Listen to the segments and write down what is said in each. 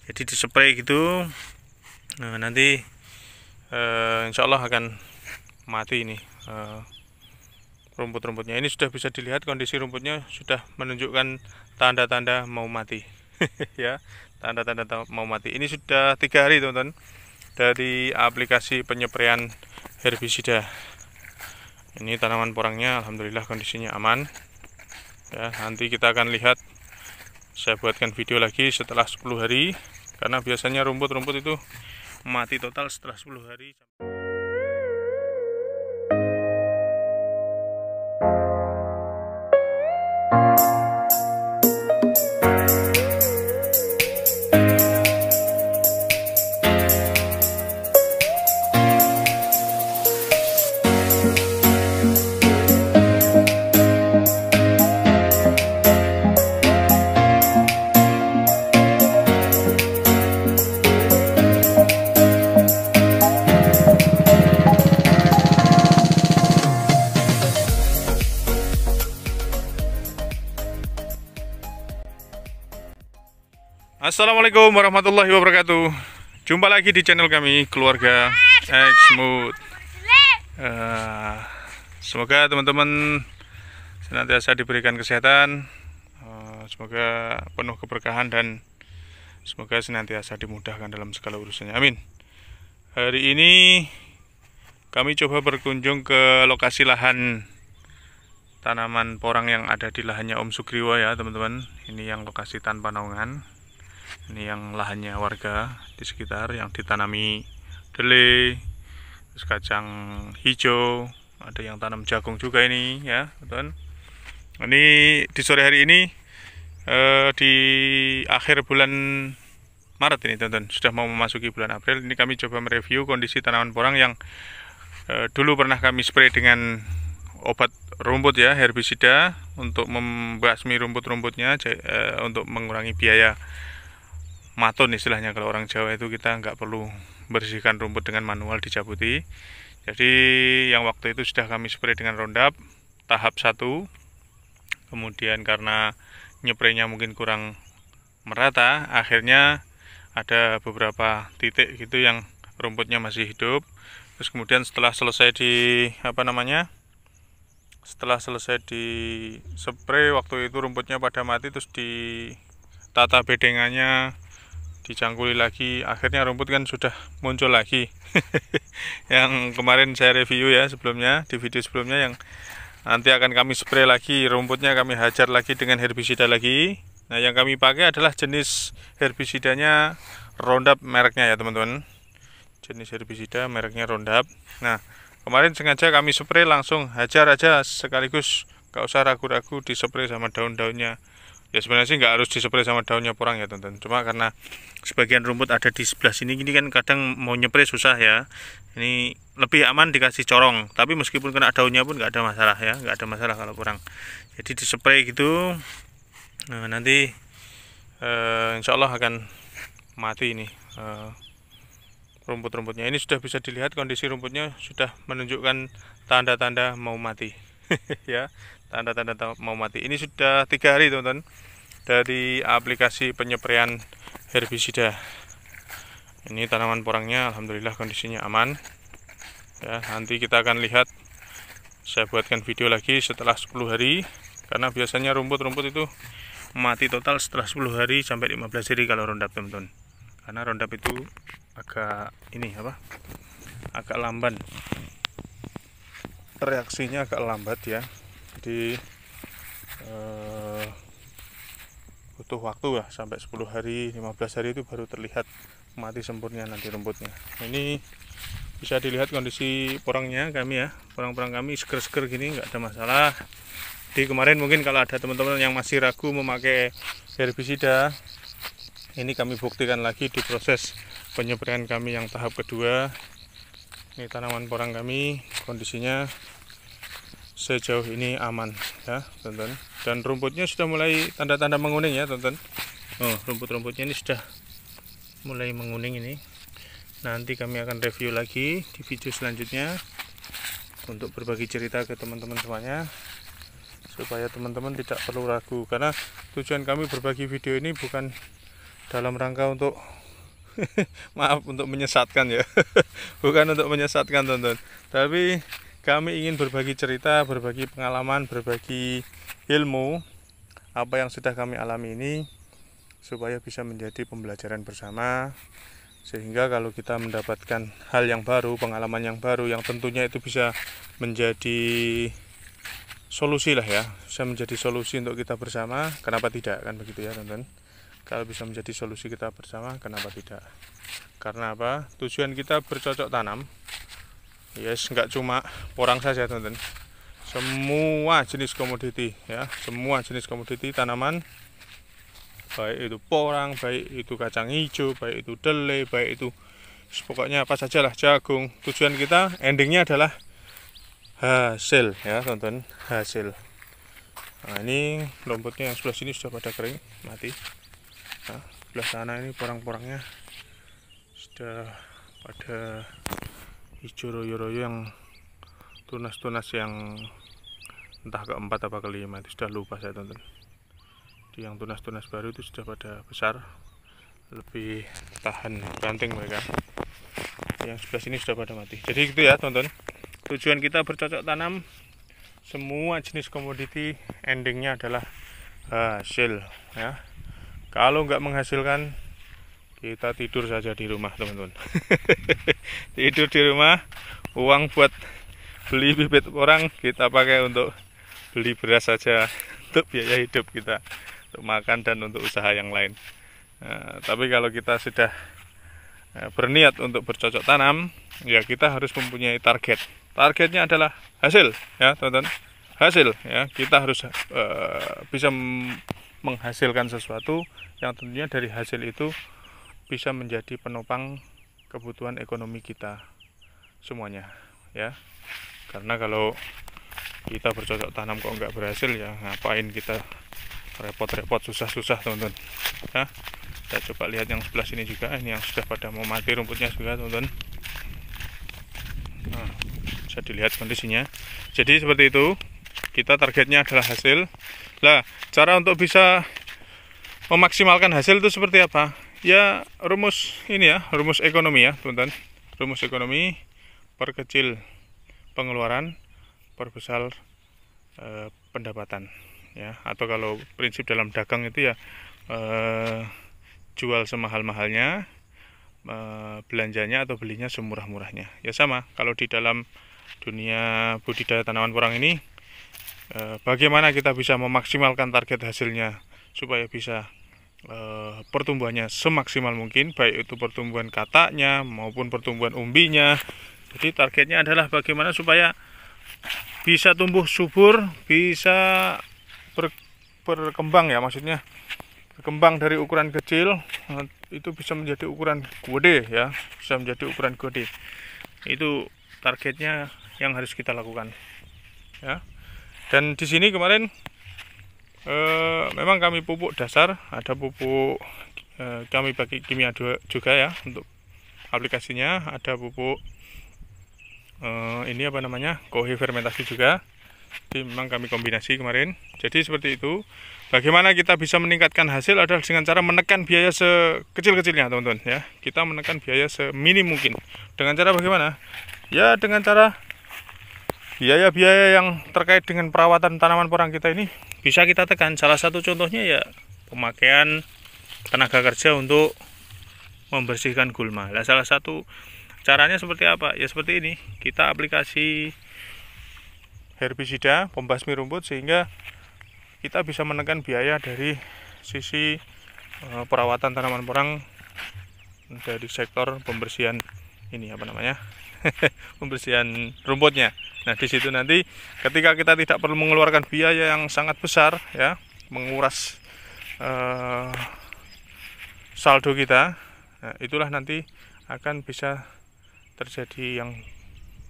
Jadi dispray gitu. Nah, nanti insya Allah akan mati ini rumput-rumputnya. Ini sudah bisa dilihat kondisi rumputnya sudah menunjukkan tanda-tanda mau mati. Ya, tanda-tanda mau mati. Ini sudah 3 hari teman-teman dari aplikasi penyempraian herbisida. Ini tanaman porangnya alhamdulillah kondisinya aman. Ya, nanti kita akan lihat, saya buatkan video lagi setelah 10 hari, karena biasanya rumput-rumput itu mati total setelah 10 hari. Assalamualaikum warahmatullahi wabarakatuh. Jumpa lagi di channel kami, Keluarga Xmood. Semoga teman-teman senantiasa diberikan kesehatan, semoga penuh keberkahan, dan semoga senantiasa dimudahkan dalam segala urusannya. Amin. Hari ini kami coba berkunjung ke lokasi lahan tanaman porang yang ada di lahannya Om Sugriwo ya teman-teman. Ini yang lokasi tanpa naungan. Ini yang lahannya warga di sekitar yang ditanami delay, terus kacang hijau, ada yang tanam jagung juga ini ya teman-teman. Ini di sore hari ini di akhir bulan Maret ini teman-teman, sudah mau memasuki bulan April. Ini kami coba mereview kondisi tanaman porang yang dulu pernah kami spray dengan obat rumput ya, herbisida, untuk membasmi rumput-rumputnya, untuk mengurangi biaya maton istilahnya. Kalau orang Jawa itu kita nggak perlu bersihkan rumput dengan manual, dicabuti. Jadi yang waktu itu sudah kami spray dengan Roundup tahap 1. Kemudian karena nyepraynya mungkin kurang merata, akhirnya ada beberapa titik gitu yang rumputnya masih hidup. Terus kemudian setelah selesai setelah selesai di spray waktu itu rumputnya pada mati, terus ditata bedengannya, dicangkuli lagi, akhirnya rumput kan sudah muncul lagi. Yang kemarin saya review ya sebelumnya, di video sebelumnya, yang nanti akan kami spray lagi, rumputnya kami hajar lagi dengan herbisida lagi. Nah, yang kami pakai adalah jenis herbisidanya Roundup mereknya ya teman-teman. Jenis herbisida mereknya Roundup. Nah, kemarin sengaja kami spray langsung hajar aja sekaligus, gak usah ragu-ragu di spray sama daun-daunnya. Ya sebenarnya sih nggak harus dispray sama daunnya porang ya teman-teman. Cuma karena sebagian rumput ada di sebelah sini, ini kan kadang mau nyepray susah ya. Ini lebih aman dikasih corong. Tapi meskipun kena daunnya pun nggak ada masalah ya, nggak ada masalah kalau porang. Jadi dispray gitu. Nah, nanti insya Allah akan mati ini rumput-rumputnya. Ini sudah bisa dilihat kondisi rumputnya sudah menunjukkan tanda-tanda mau mati. Ya, tanda-tanda mau mati. Ini sudah 3 hari teman-teman dari aplikasi penyempraian herbisida. Ini tanaman porangnya alhamdulillah kondisinya aman. Ya, nanti kita akan lihat, saya buatkan video lagi setelah 10 hari, karena biasanya rumput-rumput itu mati total setelah 10 hari sampai 15 hari kalau Roundup teman-teman. Karena Roundup itu agak agak lamban, reaksinya agak lambat ya. Jadi butuh waktu ya, sampai 10 hari 15 hari itu baru terlihat mati sempurna nanti rumputnya. Ini bisa dilihat kondisi porangnya kami ya, porang-porang kami seger-seger gini, nggak ada masalah. Jadi kemarin mungkin kalau ada teman-teman yang masih ragu memakai herbisida, ini kami buktikan lagi di proses penyempraian kami yang tahap kedua. Ini tanaman porang kami kondisinya sejauh ini aman ya teman-teman, dan rumputnya sudah mulai tanda-tanda menguning ya teman-teman. Rumput-rumputnya ini sudah mulai menguning ini. Nanti kami akan review lagi di video selanjutnya untuk berbagi cerita ke teman-teman semuanya, supaya teman-teman tidak perlu ragu. Karena tujuan kami berbagi video ini bukan dalam rangka untuk Maaf untuk menyesatkan ya. Bukan untuk menyesatkan teman-teman, tapi kami ingin berbagi cerita, berbagi pengalaman, berbagi ilmu apa yang sudah kami alami ini, supaya bisa menjadi pembelajaran bersama, sehingga kalau kita mendapatkan hal yang baru, pengalaman yang baru, yang tentunya itu bisa menjadi solusi lah ya, bisa menjadi solusi untuk kita bersama, kenapa tidak, kan begitu ya teman-teman. Kalau bisa menjadi solusi kita bersama, kenapa tidak? Karena apa? Tujuan kita bercocok tanam, yes, nggak cuma porang saja teman-teman, semua jenis komoditi ya, semua jenis komoditi tanaman, baik itu porang, baik itu kacang hijau, baik itu delai, baik itu pokoknya apa saja lah, jagung. Tujuan kita endingnya adalah hasil ya teman-teman, hasil. Nah, ini rumputnya yang sebelah sini sudah pada kering, mati. Nah, sebelah sana ini porang-porangnya sudah pada hijau royo-royo, yang tunas-tunas yang entah keempat apa kelima itu sudah lupa saya teman-teman. Yang tunas-tunas baru itu sudah pada besar, lebih tahan banting mereka. Yang sebelah sini sudah pada mati. Jadi gitu ya teman-teman, tujuan kita bercocok tanam, semua jenis komoditi endingnya adalah hasil ya. Kalau nggak menghasilkan, kita tidur saja di rumah teman-teman. Tidur di rumah, uang buat beli bibit orang kita pakai untuk beli beras saja, untuk biaya hidup kita, untuk makan dan untuk usaha yang lain. Nah, tapi kalau kita sudah berniat untuk bercocok tanam, ya kita harus mempunyai target. Targetnya adalah hasil ya teman-teman, hasil ya. Kita harus bisa menghasilkan sesuatu yang tentunya dari hasil itu bisa menjadi penopang kebutuhan ekonomi kita semuanya ya. Karena kalau kita bercocok tanam kok nggak berhasil, ya ngapain kita repot-repot, susah-susah teman-teman ya. Kita coba lihat yang sebelah sini juga, ini yang sudah pada mau mati rumputnya juga teman-teman. Nah, bisa dilihat kondisinya. Jadi seperti itu, kita targetnya adalah hasil. Lah, cara untuk bisa memaksimalkan hasil itu seperti apa? Ya rumus ini ya, rumus ekonomi ya teman-teman. Rumus ekonomi, perkecil pengeluaran, perbesar pendapatan ya. Atau kalau prinsip dalam dagang itu ya jual semahal-mahalnya, belanjanya atau belinya semurah-murahnya. Ya sama, kalau di dalam dunia budidaya tanaman porang ini, bagaimana kita bisa memaksimalkan target hasilnya supaya bisa pertumbuhannya semaksimal mungkin, baik itu pertumbuhan kataknya maupun pertumbuhan umbinya. Jadi targetnya adalah bagaimana supaya bisa tumbuh subur, bisa berkembang ya, maksudnya berkembang dari ukuran kecil itu bisa menjadi ukuran gede ya, bisa menjadi ukuran gede. Itu targetnya yang harus kita lakukan ya. Dan di sini kemarin memang kami pupuk dasar, ada pupuk kami pakai kimia juga ya untuk aplikasinya, ada pupuk ini apa namanya, kohe fermentasi juga. Jadi memang kami kombinasi kemarin. Jadi seperti itu. Bagaimana kita bisa meningkatkan hasil adalah dengan cara menekan biaya sekecil-kecilnya teman-teman ya. Kita menekan biaya seminim mungkin. Dengan cara bagaimana? Ya dengan cara biaya-biaya yang terkait dengan perawatan tanaman porang kita ini bisa kita tekan. Salah satu contohnya ya pemakaian tenaga kerja untuk membersihkan gulma. Nah, salah satu caranya seperti apa? Ya seperti ini. Kita aplikasi herbisida, pembasmi rumput, sehingga kita bisa menekan biaya dari sisi perawatan tanaman porang dari sektor pembersihan ini apa namanya pembersihan rumputnya. Nah di situ nanti ketika kita tidak perlu mengeluarkan biaya yang sangat besar ya, menguras saldo kita, nah, itulah nanti akan bisa terjadi yang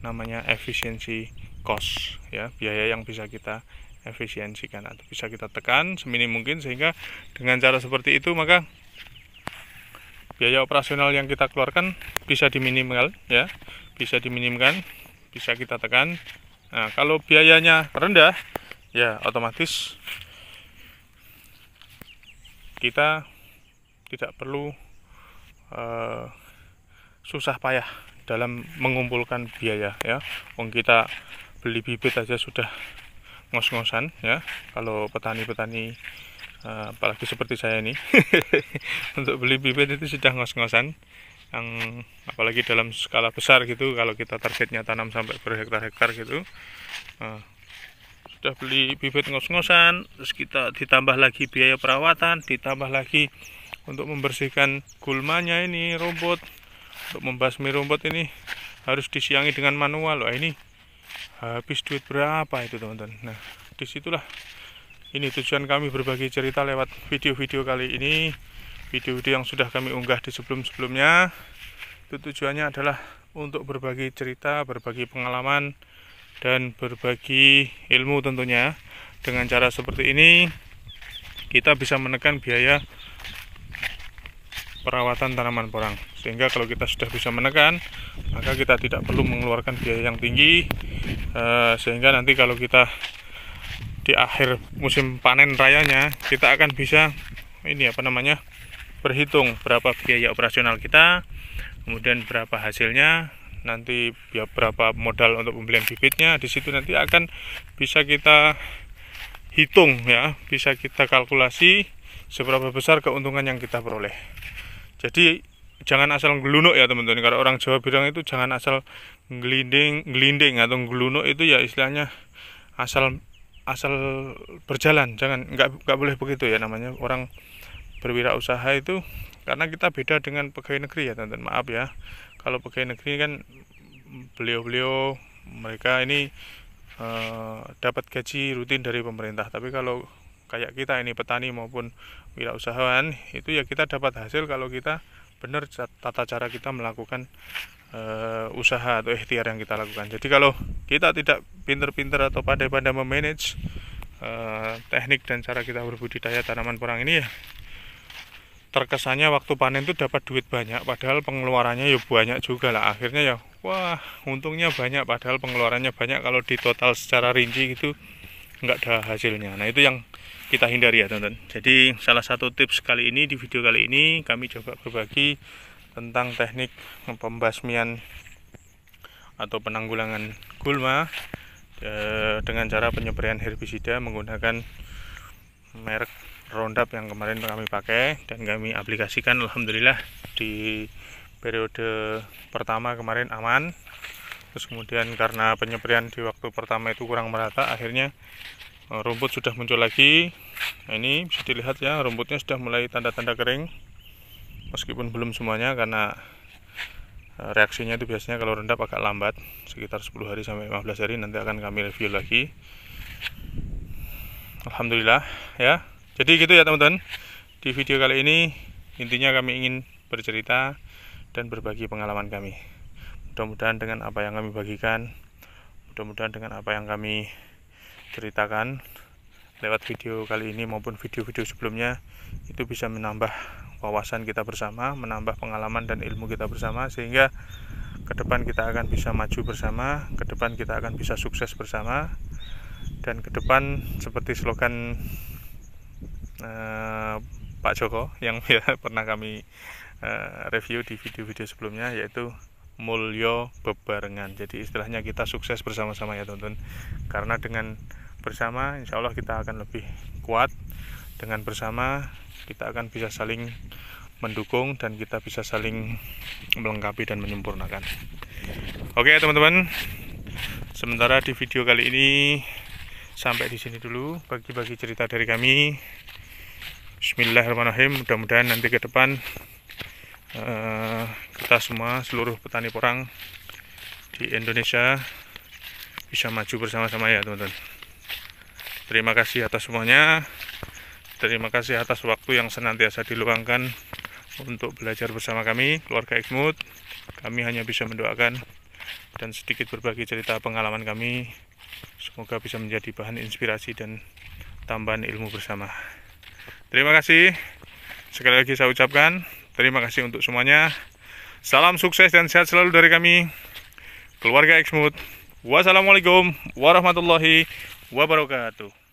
namanya efisiensi cost ya, biaya yang bisa kita efisiensikan atau bisa kita tekan seminim mungkin, sehingga dengan cara seperti itu maka biaya operasional yang kita keluarkan bisa diminimal ya, bisa diminimkan, bisa kita tekan. Nah, kalau biayanya rendah ya otomatis kita tidak perlu susah payah dalam mengumpulkan biaya ya. Wong kita beli bibit aja sudah ngos-ngosan ya. Kalau petani-petani apalagi seperti saya ini untuk beli bibit itu sudah ngos-ngosan, yang apalagi dalam skala besar gitu. Kalau kita targetnya tanam sampai berhektar-hektar gitu, sudah beli bibit ngos-ngosan, terus kita ditambah lagi biaya perawatan, ditambah lagi untuk membersihkan gulmanya ini, rumput, untuk membasmi rumput ini harus disiangi dengan manual. Wah, ini habis duit berapa itu teman-teman. Nah, disitulah ini tujuan kami berbagi cerita lewat video-video kali ini. Video-video yang sudah kami unggah di sebelum-sebelumnya, itu tujuannya adalah untuk berbagi cerita, berbagi pengalaman, dan berbagi ilmu tentunya. Dengan cara seperti ini kita bisa menekan biaya perawatan tanaman porang, sehingga kalau kita sudah bisa menekan, maka kita tidak perlu mengeluarkan biaya yang tinggi, sehingga nanti kalau kita di akhir musim panen rayanya, kita akan bisa berhitung berapa biaya operasional kita, kemudian berapa hasilnya, nanti berapa modal untuk pembelian bibitnya. Di situ nanti akan bisa kita hitung ya, bisa kita kalkulasi seberapa besar keuntungan yang kita peroleh. Jadi jangan asal ngelunuk ya teman-teman. Kalau orang Jawa bilang itu jangan asal ngelinding atau ngelunuk, itu ya istilahnya asal berjalan. Nggak boleh begitu ya, namanya orang berwirausaha itu. Karena kita beda dengan pegawai negeri ya teman-teman. Maaf ya, kalau pegawai negeri kan beliau mereka ini dapat gaji rutin dari pemerintah. Tapi kalau kayak kita ini petani maupun wirausahawan, itu ya kita dapat hasil kalau kita benar tata cara kita melakukan usaha atau ikhtiar yang kita lakukan. Jadi kalau kita tidak pinter-pinter atau pandai-pandai memanage teknik dan cara kita berbudidaya tanaman porang ini, ya terkesannya waktu panen itu dapat duit banyak, padahal pengeluarannya ya banyak juga lah. Akhirnya ya wah untungnya banyak, padahal pengeluarannya banyak. Kalau di total secara rinci gitu nggak ada hasilnya. Nah, itu yang kita hindari ya teman-teman. Jadi salah satu tips kali ini, di video kali ini kami coba berbagi tentang teknik pembasmian atau penanggulangan gulma dengan cara penyempraian herbisida menggunakan merek Roundup yang kemarin kami pakai dan kami aplikasikan. Alhamdulillah di periode pertama kemarin aman. Terus kemudian karena penyempraian di waktu pertama itu kurang merata, akhirnya rumput sudah muncul lagi. Nah, ini bisa dilihat ya, rumputnya sudah mulai tanda-tanda kering, meskipun belum semuanya, karena reaksinya itu biasanya kalau Roundup agak lambat, sekitar 10 hari sampai 15 hari. Nanti akan kami review lagi. Alhamdulillah ya. Jadi gitu ya teman-teman, di video kali ini intinya kami ingin bercerita dan berbagi pengalaman kami. Mudah-mudahan dengan apa yang kami bagikan, mudah-mudahan dengan apa yang kami ceritakan lewat video kali ini maupun video-video sebelumnya, itu bisa menambah wawasan kita bersama, menambah pengalaman dan ilmu kita bersama, sehingga ke depan kita akan bisa maju bersama, ke depan kita akan bisa sukses bersama, dan ke depan seperti slogan Pak Joko yang ya pernah kami review di video-video sebelumnya, yaitu mulyo bebarengan. Jadi istilahnya kita sukses bersama-sama ya teman-teman, karena dengan bersama insya Allah kita akan lebih kuat. Dengan bersama kita akan bisa saling mendukung dan kita bisa saling melengkapi dan menyempurnakan. Oke teman-teman, sementara di video kali ini sampai di sini dulu bagi-bagi cerita dari kami. Bismillahirrahmanirrahim. Mudah-mudahan nanti ke depan kita semua, seluruh petani porang di Indonesia, bisa maju bersama-sama ya teman-teman. Terima kasih atas semuanya. Terima kasih atas waktu yang senantiasa diluangkan untuk belajar bersama kami, keluarga Exmood. Kami hanya bisa mendoakan dan sedikit berbagi cerita pengalaman kami. Semoga bisa menjadi bahan inspirasi dan tambahan ilmu bersama. Terima kasih. Sekali lagi saya ucapkan terima kasih untuk semuanya. Salam sukses dan sehat selalu dari kami, keluarga Exmood. Wassalamualaikum warahmatullahi wabarakatuh.